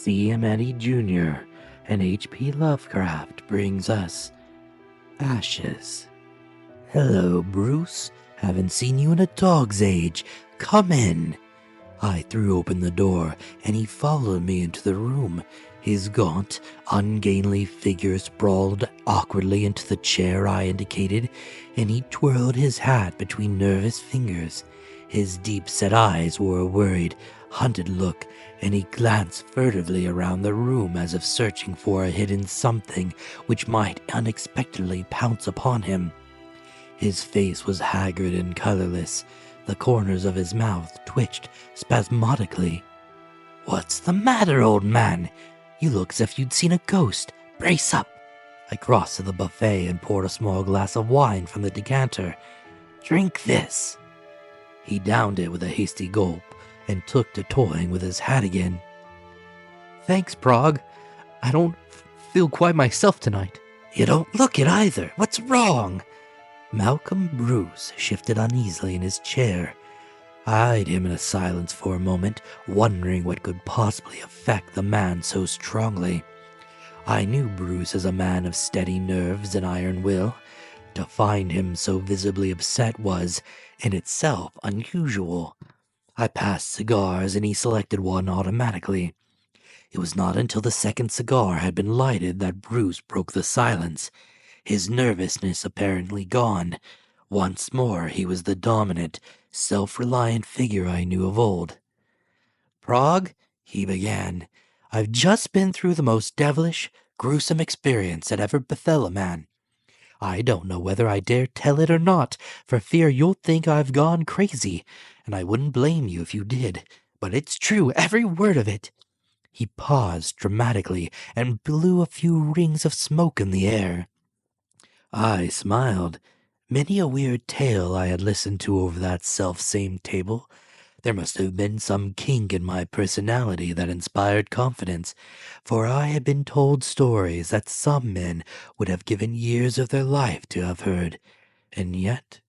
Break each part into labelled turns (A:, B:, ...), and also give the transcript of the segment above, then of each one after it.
A: Eddy Jr and H.P. Lovecraft brings us Ashes. Hello, Bruce. Haven't seen you in a dog's age. Come in. I threw open the door, and he followed me into the room. His gaunt, ungainly figure sprawled awkwardly into the chair I indicated, and he twirled his hat between nervous fingers. His deep-set eyes wore a worried, hunted look, and he glanced furtively around the room as if searching for a hidden something which might unexpectedly pounce upon him. His face was haggard and colorless. The corners of his mouth twitched spasmodically. "What's the matter, old man? You look as if you'd seen a ghost. Brace up." I crossed to the buffet and poured a small glass of wine from the decanter. "Drink this." He downed it with a hasty gulp and took to toying with his hat again.
B: "Thanks, Prague. I don't feel quite myself tonight."
A: "You don't look it either. What's wrong?" Malcolm Bruce shifted uneasily in his chair. I eyed him in a silence for a moment, wondering what could possibly affect the man so strongly. I knew Bruce as a man of steady nerves and iron will. To find him so visibly upset was, in itself, unusual. I passed cigars, and he selected one automatically. It was not until the second cigar had been lighted that Bruce broke the silence. His nervousness apparently gone. Once more he was the dominant, self-reliant figure I knew of old. "Prague," he began, "I've just been through the most devilish, gruesome experience that ever befell a man. I don't know whether I dare tell it or not, for fear you'll think I've gone crazy, and I wouldn't blame you if you did. But it's true, every word of it." He paused dramatically and blew a few rings of smoke in the air. I smiled. Many a weird tale I had listened to over that self-same table. There must have been some kink in my personality that inspired confidence, for I had been told stories that some men would have given years of their life to have heard. And yet,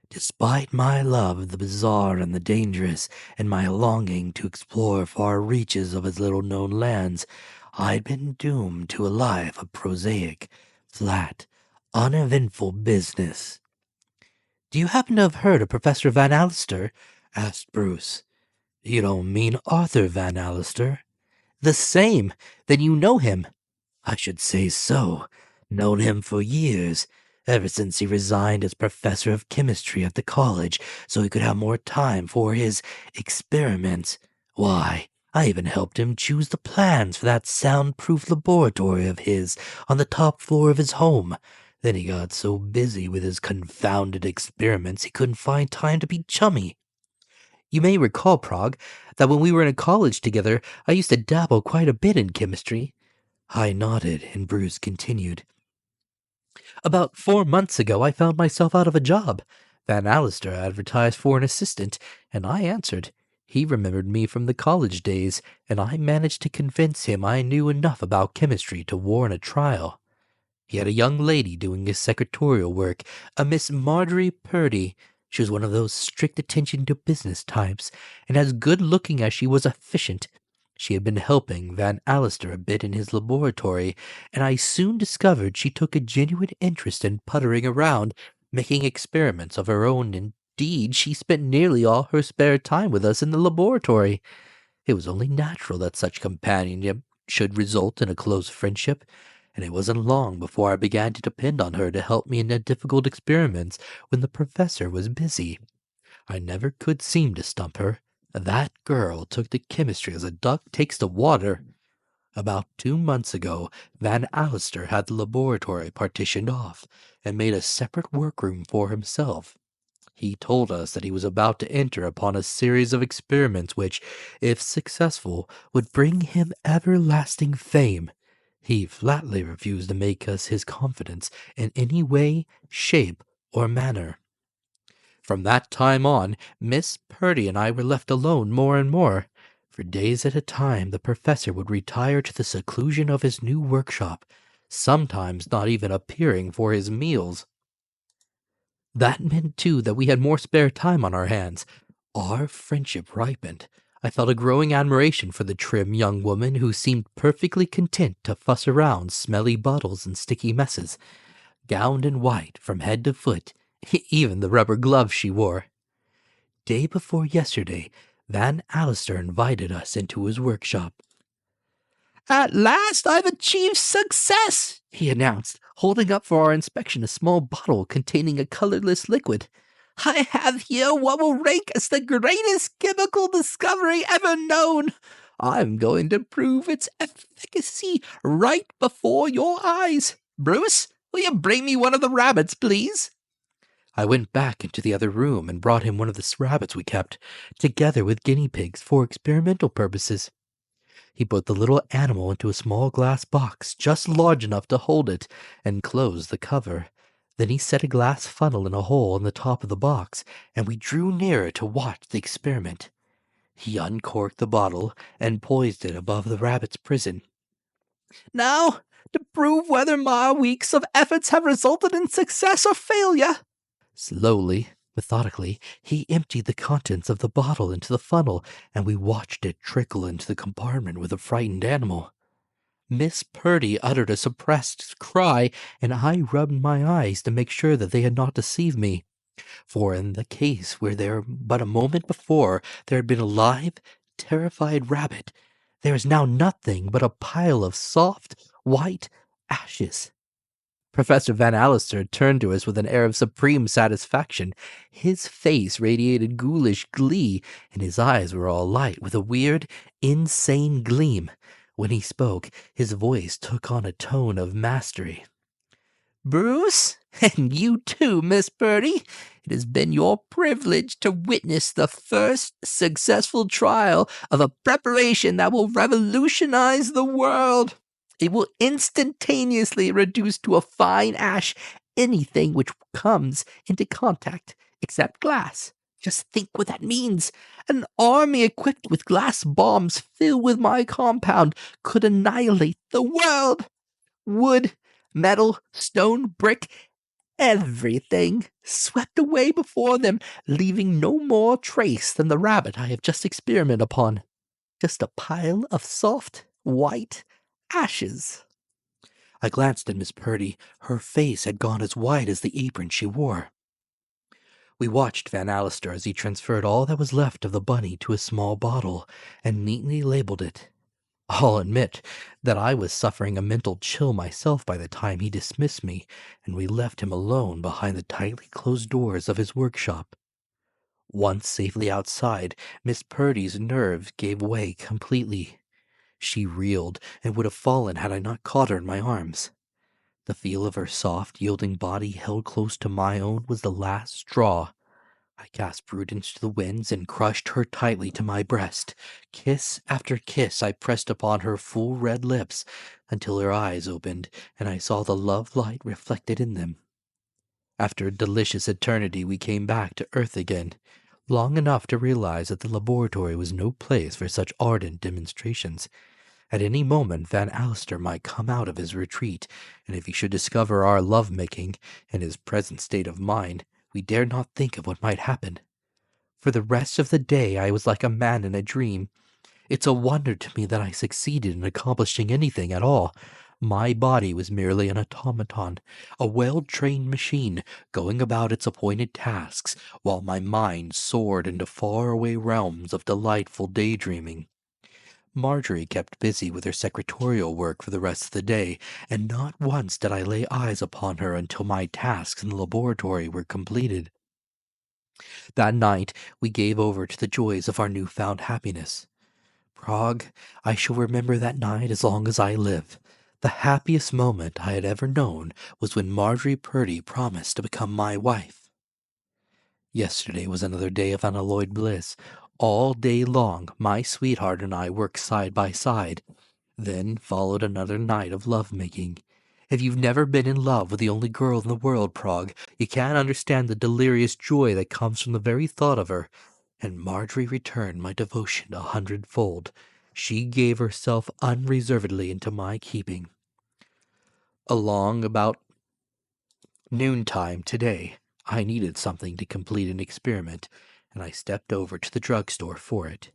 A: despite my love of the bizarre and the dangerous, and my longing to explore far reaches of his little-known lands, I'd been doomed to a life of prosaic, flat, uneventful business. "Do you happen to have heard of Professor Van Allister?" asked Bruce. "You don't mean Arthur Van Allister?" "The same. Then you know him." "I should say so. Known him for years, ever since he resigned as professor of chemistry at the college so he could have more time for his experiments. Why, I even helped him choose the plans for that soundproof laboratory of his on the top floor of his home. Then he got so busy with his confounded experiments he couldn't find time to be chummy."
B: "You may recall, Prague, that when we were in college together, I used to dabble quite a bit in chemistry."
A: I nodded, and Bruce continued.
B: "About 4 months ago, I found myself out of a job. Van Allister advertised for an assistant, and I answered. He remembered me from the college days, and I managed to convince him I knew enough about chemistry to warrant a trial. He had a young lady doing his secretarial work, a Miss Marjorie Purdy. She was one of those strict attention to business types, and as good-looking as she was efficient. She had been helping Van Allister a bit in his laboratory, and I soon discovered she took a genuine interest in puttering around, making experiments of her own. Indeed, she spent nearly all her spare time with us in the laboratory. It was only natural that such companionship should result in a close friendship, and it wasn't long before I began to depend on her to help me in the difficult experiments when the professor was busy. I never could seem to stump her. That girl took to chemistry as a duck takes to water. About 2 months ago, Van Allister had the laboratory partitioned off and made a separate workroom for himself. He told us that he was about to enter upon a series of experiments which, if successful, would bring him everlasting fame. He flatly refused to make us his confidants in any way, shape, or manner. From that time on, Miss Purdy and I were left alone more and more. For days at a time the professor would retire to the seclusion of his new workshop, sometimes not even appearing for his meals. That meant, too, that we had more spare time on our hands. Our friendship ripened. I felt a growing admiration for the trim young woman who seemed perfectly content to fuss around smelly bottles and sticky messes, gowned in white from head to foot, even the rubber gloves she wore. Day before yesterday, Van Allister invited us into his workshop. "At last I've achieved success," he announced, holding up for our inspection a small bottle containing a colorless liquid. "I have here what will rank as the greatest chemical discovery ever known. I'm going to prove its efficacy right before your eyes. Bruce, will you bring me one of the rabbits, please?" I went back into the other room and brought him one of the rabbits we kept, together with guinea pigs for experimental purposes. He put the little animal into a small glass box just large enough to hold it and closed the cover. Then he set a glass funnel in a hole in the top of the box, and we drew nearer to watch the experiment. He uncorked the bottle and poised it above the rabbit's prison. "Now, to prove whether my weeks of efforts have resulted in success or failure." Slowly, methodically, he emptied the contents of the bottle into the funnel, and we watched it trickle into the compartment with a frightened animal. Miss Purdy uttered a suppressed cry, and I rubbed my eyes to make sure that they had not deceived me. For in the case where there but a moment before there had been a live, terrified rabbit, there is now nothing but a pile of soft, white ashes. Professor Van Allister turned to us with an air of supreme satisfaction. His face radiated ghoulish glee, and his eyes were all alight with a weird, insane gleam. When he spoke, his voice took on a tone of mastery. "Bruce, and you too, Miss Purdy, it has been your privilege to witness the first successful trial of a preparation that will revolutionize the world. It will instantaneously reduce to a fine ash anything which comes into contact, except glass. Just think what that means. An army equipped with glass bombs filled with my compound could annihilate the world. Wood, metal, stone, brick, everything swept away before them, leaving no more trace than the rabbit I have just experimented upon. Just a pile of soft, white ashes." I glanced at Miss Purdy. Her face had gone as white as the apron she wore. We watched Van Allister as he transferred all that was left of the bunny to a small bottle and neatly labeled it. I'll admit that I was suffering a mental chill myself by the time he dismissed me, and we left him alone behind the tightly closed doors of his workshop. Once safely outside, Miss Purdy's nerves gave way completely. She reeled and would have fallen had I not caught her in my arms. The feel of her soft, yielding body held close to my own was the last straw. I cast prudence to the winds and crushed her tightly to my breast. Kiss after kiss I pressed upon her full red lips until her eyes opened and I saw the love light reflected in them. After a delicious eternity we came back to earth again, long enough to realize that the laboratory was no place for such ardent demonstrations. At any moment Van Allister might come out of his retreat, and if he should discover our love-making in his present state of mind, we dared not think of what might happen. For the rest of the day I was like a man in a dream. It's a wonder to me that I succeeded in accomplishing anything at all. My body was merely an automaton, a well-trained machine, going about its appointed tasks, while my mind soared into far-away realms of delightful daydreaming. Marjorie kept busy with her secretarial work for the rest of the day, and not once did I lay eyes upon her until my tasks in the laboratory were completed. That night we gave over to the joys of our newfound happiness. Prague, I shall remember that night as long as I live. The happiest moment I had ever known was when Marjorie Purdy promised to become my wife. Yesterday was another day of unalloyed bliss. All day long, my sweetheart and I worked side by side. Then followed another night of love-making. If you've never been in love with the only girl in the world, Prague, you can't understand the delirious joy that comes from the very thought of her. And Marjorie returned my devotion 100-fold. She gave herself unreservedly into my keeping. Along about noontime today, I needed something to complete an experiment, and I stepped over to the drugstore for it.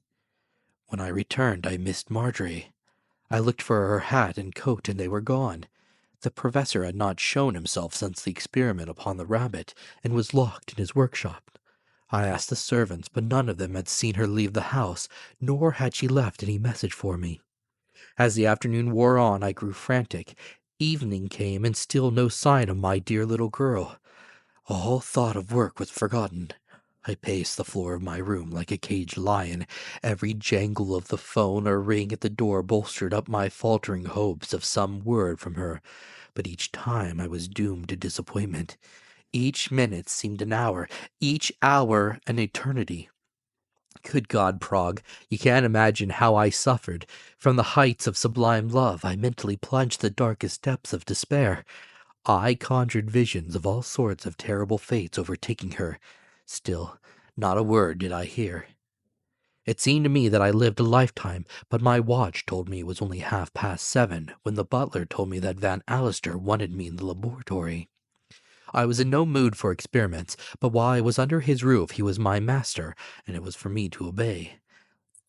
B: When I returned, I missed Marjorie. I looked for her hat and coat, and they were gone. The professor had not shown himself since the experiment upon the rabbit, and was locked in his workshop. I asked the servants, but none of them had seen her leave the house, nor had she left any message for me. As the afternoon wore on, I grew frantic. Evening came, and still no sign of my dear little girl. All thought of work was forgotten. I paced the floor of my room like a caged lion. Every jangle of the phone or ring at the door bolstered up my faltering hopes of some word from her, but each time I was doomed to disappointment. Each minute seemed an hour, each hour an eternity. Good God, Prague, you can't imagine how I suffered. From the heights of sublime love, I mentally plunged the darkest depths of despair. I conjured visions of all sorts of terrible fates overtaking her. Still, not a word did I hear. It seemed to me that I lived a lifetime, but my watch told me it was only 7:30 when the butler told me that Van Allister wanted me in the laboratory. I was in no mood for experiments, but while I was under his roof he was my master, and it was for me to obey.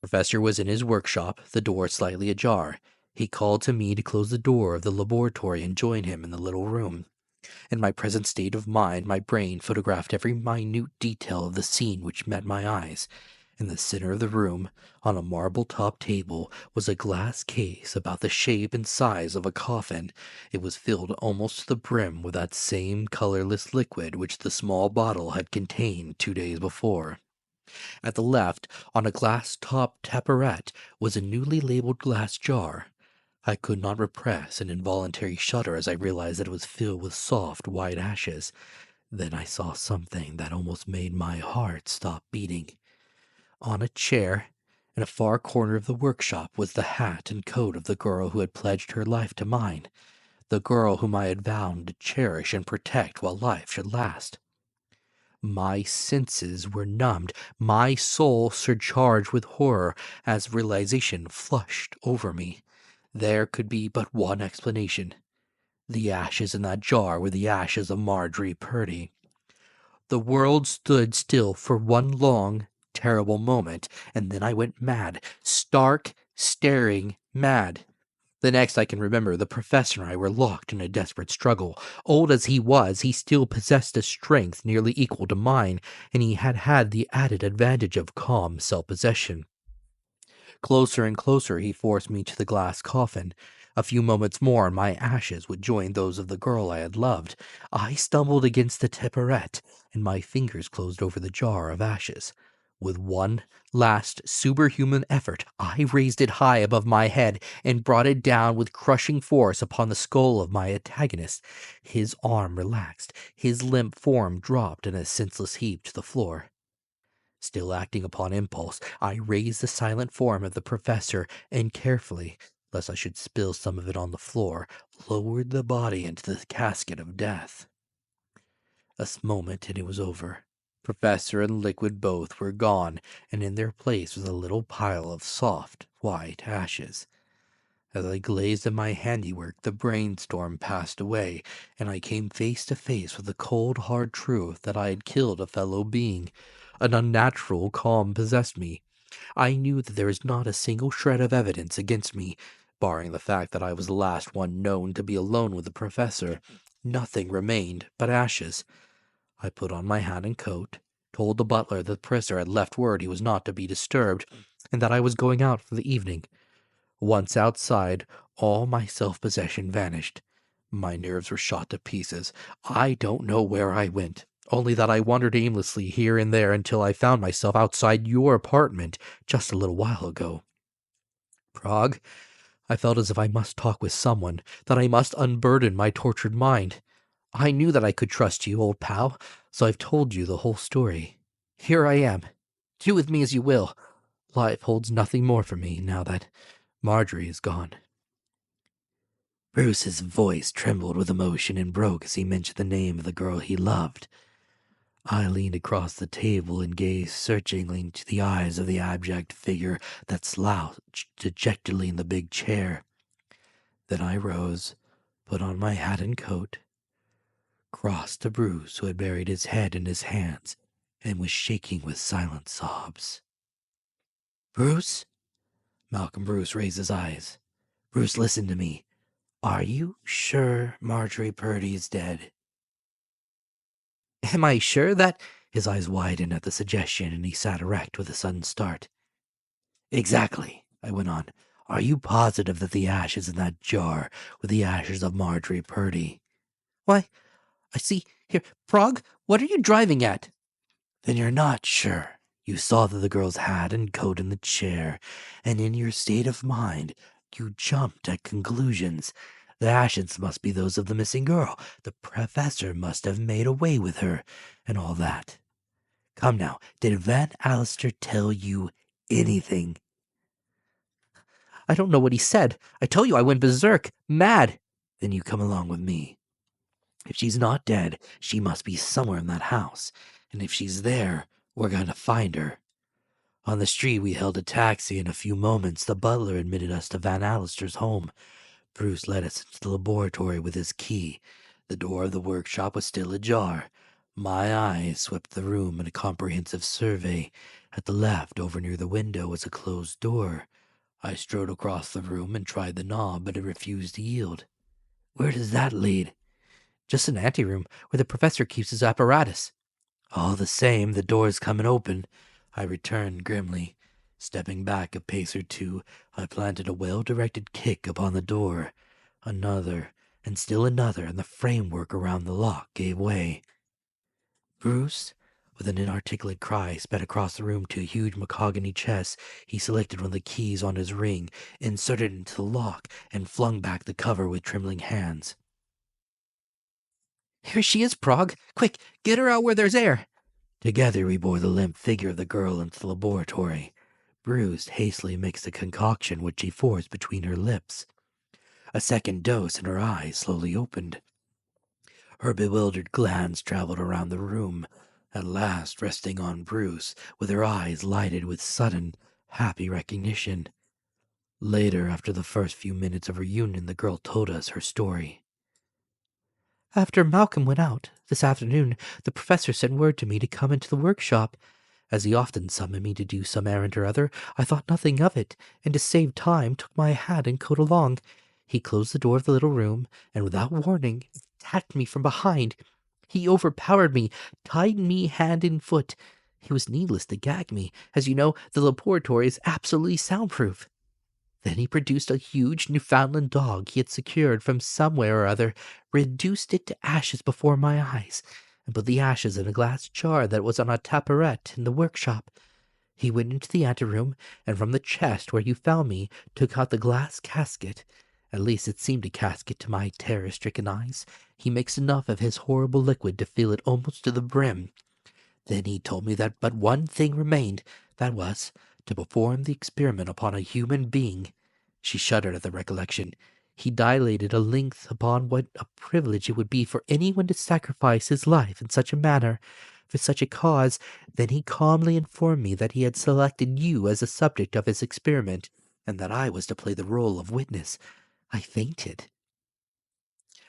B: The professor was in his workshop, the door slightly ajar. He called to me to close the door of the laboratory and join him in the little room. In my present state of mind, my brain photographed every minute detail of the scene which met my eyes. In the center of the room, on a marble-topped table, was a glass case about the shape and size of a coffin. It was filled almost to the brim with that same colorless liquid which the small bottle had contained 2 days before. At the left, on a glass-topped taparet, was a newly labeled glass jar. I could not repress an involuntary shudder as I realized that it was filled with soft, white ashes. Then I saw something that almost made my heart stop beating. On a chair, in a far corner of the workshop, was the hat and coat of the girl who had pledged her life to mine, the girl whom I had vowed to cherish and protect while life should last. My senses were numbed, my soul surcharged with horror as realization flushed over me. There could be but one explanation. The ashes in that jar were the ashes of Marjorie Purdy. The world stood still for one long, terrible moment, and then I went mad, stark, staring mad. The next I can remember, the professor and I were locked in a desperate struggle. Old as he was, he still possessed a strength nearly equal to mine, and he had had the added advantage of calm self-possession. Closer and closer he forced me to the glass coffin. A few moments more and my ashes would join those of the girl I had loved. I stumbled against the taparet, and my fingers closed over the jar of ashes. With one last superhuman effort, I raised it high above my head and brought it down with crushing force upon the skull of my antagonist. His arm relaxed, his limp form dropped in a senseless heap to the floor. Still acting upon impulse, I raised the silent form of the professor and carefully, lest I should spill some of it on the floor, lowered the body into the casket of death. A moment and it was over. Professor and liquid both were gone, and in their place was a little pile of soft, white ashes. As I gazed at my handiwork, the brainstorm passed away, and I came face to face with the cold, hard truth that I had killed a fellow being. An unnatural calm possessed me. I knew that there was not a single shred of evidence against me, barring the fact that I was the last one known to be alone with the professor. Nothing remained but ashes. I put on my hat and coat, told the butler that the prisoner had left word he was not to be disturbed, and that I was going out for the evening. Once outside, all my self-possession vanished. My nerves were shot to pieces. I don't know where I went, only that I wandered aimlessly here and there until I found myself outside your apartment just a little while ago. Prague, I felt as if I must talk with someone, that I must unburden my tortured mind. I knew that I could trust you, old pal, so I've told you the whole story. Here I am. Do with me as you will. Life holds nothing more for me now that Marjorie is gone. Bruce's voice trembled with emotion and broke as he mentioned the name of the girl he loved. I leaned across the table and gazed searchingly into the eyes of the abject figure that slouched dejectedly in the big chair. Then I rose, put on my hat and coat, crossed to Bruce, who had buried his head in his hands and was shaking with silent sobs. "Bruce?"
A: Malcolm Bruce raised his eyes. Bruce, listen to me. Are you sure Marjorie Purdy is dead?
B: Am I sure that?
A: His eyes widened at the suggestion, and he sat erect with a sudden start. Exactly, I went on. Are you positive that the ashes in that jar were the ashes of Marjorie Purdy?
B: Why, I see. Here, Prague, what are you driving at?
A: Then you're not sure. You saw that the girl's hat and coat in the chair, and in your state of mind, you jumped at conclusions. The ashes must be those of the missing girl. The professor must have made away with her, and all that. Come now, did Van Allister tell you anything?
B: I don't know what he said. I tell you I went berserk, mad.
A: Then you come along with me. If she's not dead, she must be somewhere in that house, and if she's there, we're going to find her. On the street, we hailed a taxi. In a few moments, the butler admitted us to Van Allister's home. Bruce led us into the laboratory with his key. The door of the workshop was still ajar. My eyes swept the room in a comprehensive survey. At the left, over near the window, was a closed door. I strode across the room and tried the knob, but it refused to yield. Where does that lead?
B: Just an anteroom where the professor keeps his apparatus.
A: All the same, the door's coming open, I returned grimly. Stepping back a pace or two, I planted a well-directed kick upon the door. Another, and still another, and the framework around the lock gave way. Bruce, with an inarticulate cry, sped across the room to a huge mahogany chest. He selected one of the keys on his ring, inserted it into the lock, and flung back the cover with trembling hands.
B: Here she is, Prague. Quick, get her out where there's air.
A: Together we bore the limp figure of the girl into the laboratory. Bruce hastily mixed a concoction which she forced between her lips. A second dose, and her eyes slowly opened. Her bewildered glance traveled around the room, at last resting on Bruce, with her eyes lighted with sudden, happy recognition. Later, after the first few minutes of reunion, the girl told us her story.
B: After Malcolm went out this afternoon, the professor sent word to me to come into the workshop. As he often summoned me to do some errand or other, I thought nothing of it, and to save time took my hat and coat along. He closed the door of the little room, and without warning, attacked me from behind. He overpowered me, tied me hand and foot. It was needless to gag me. As you know, the laboratory is absolutely soundproof. Then he produced a huge Newfoundland dog he had secured from somewhere or other, reduced it to ashes before my eyes, and put the ashes in a glass jar that was on a taparet in the workshop. He went into the anteroom, and from the chest where you found me, took out the glass casket. At least it seemed a casket to my terror-stricken eyes. He mixed enough of his horrible liquid to fill it almost to the brim. Then he told me that but one thing remained, that was, to perform the experiment upon a human being. She shuddered at the recollection. He dilated a length upon what a privilege it would be for anyone to sacrifice his life in such a manner, for such a cause. Then he calmly informed me that he had selected you as the subject of his experiment, and that I was to play the role of witness. I fainted.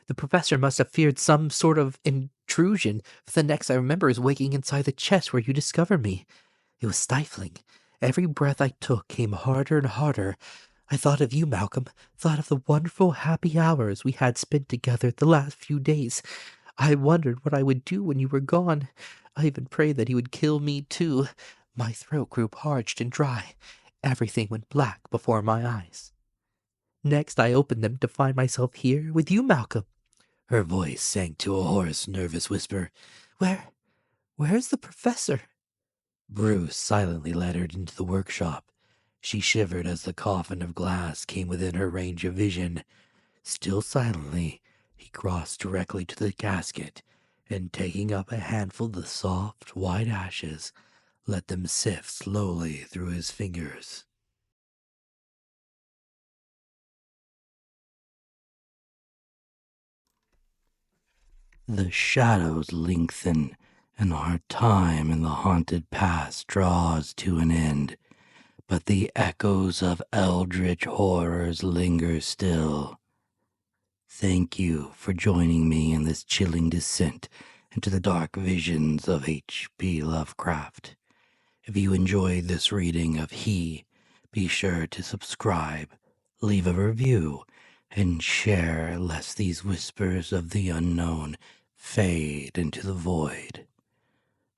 B: The professor must have feared some sort of intrusion, for the next I remember is waking inside the chest where you discovered me. It was stifling. Every breath I took came harder and harder. I thought of you, Malcolm, thought of the wonderful, happy hours we had spent together the last few days. I wondered what I would do when you were gone. I even prayed that he would kill me, too. My throat grew parched and dry. Everything went black before my eyes. Next, I opened them to find myself here with you, Malcolm. Her voice sank to a hoarse, nervous whisper. Where's the professor? Bruce silently led her into the workshop. She shivered as the coffin of glass came within her range of vision. Still silently, he crossed directly to the casket, and taking up a handful of the soft, white ashes, let them sift slowly through his fingers. The shadows lengthen, and our time in the haunted past draws to an end, but the echoes of eldritch horrors linger still. Thank you for joining me in this chilling descent into the dark visions of H.P. Lovecraft. If you enjoyed this reading of He,
A: Be sure to subscribe, leave a review, and share lest these whispers of the unknown fade into the void.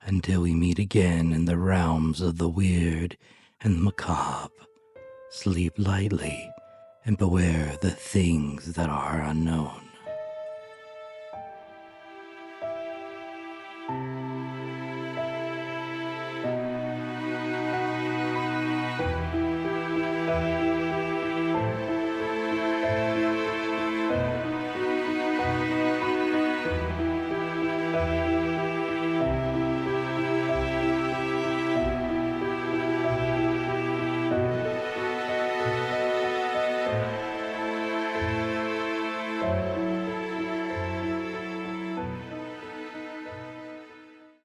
A: Until we meet again in the realms of the weird and the macabre, sleep lightly and beware the things that are unknown.